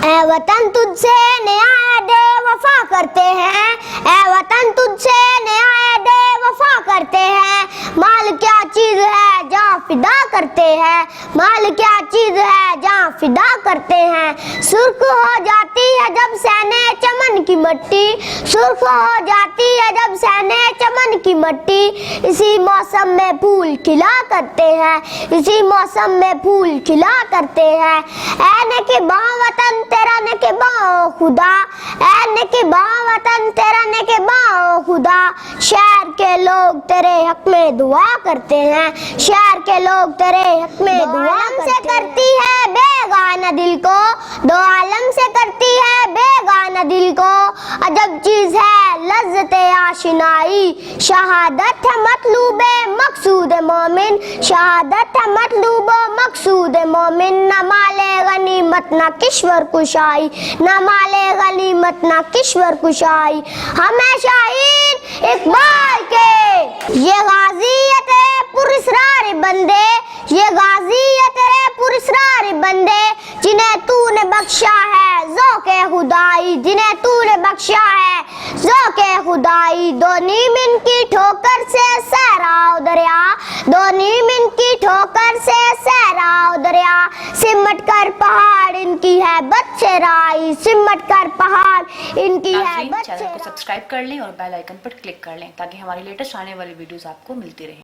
اے وطن تجھ سے نیا دے وفا کرتے ہیں، اے وطن تجھ سے نیا دے وفا کرتے ہیں، مال کیا چیز ہے جہاں فدا کرتے ہیں، مال کیا چیز ہے جہاں فدا کرتے ہیں، سرخ ہو جاتی ہے جب سینے چمن کی مٹی، سرخ ہو جاتی ہے جب سینے چمن کی مٹی، اسی موسم میں پھول کھلا کرتے ہیں، اسی موسم میں پھول کھلا کرتے ہیں، اے نگہباں وطن تیرا نگہباں خدا، اے نگہباں وطن تیرا نگہباں خدا، شہر کے لوگ تیرے حق میں دعا کرتے ہیں، شہر کے لوگ تیرے حق میں دعا سے کرتی ہے بیگانہ دل کو، دو عالم سے کرتی ہے بیگانہ دل کو، عجب چیز ہے لذت آشنائی، شہادت ہے مطلوب مقصود مومن، شہادت ہے مطلوب مقصود مومن، نہ مال غنیمت نہ کشور کشائی، نہ مال غنیمت نہ کشور کشائی، ہمیں شاہین اقبال کے یہ غازی ہے تیرے پراسرار بندے، یہ غازی ہے تیرے پراسرار بندے، جنہیں تو نے بخشا ہے ذوق خدائی، جنہیں تو نے بخشا ہے ذوق خدائی، دو نیم ان کی ٹھوکر سے سہراؤ دریا، دو نیم ان کی ٹھوکر سے سہراؤ دریا، سمٹ کر پہاڑ ان کی ہے بد چہرائی، سمٹ کر پہاڑ ان کی ہے بد چینل کو سبسکرائب کر لیں اور بیل آئیکن پر کلک کر لیں تاکہ ہماری لیٹسٹ آنے والی ویڈیوز آپ کو ملتی رہیں۔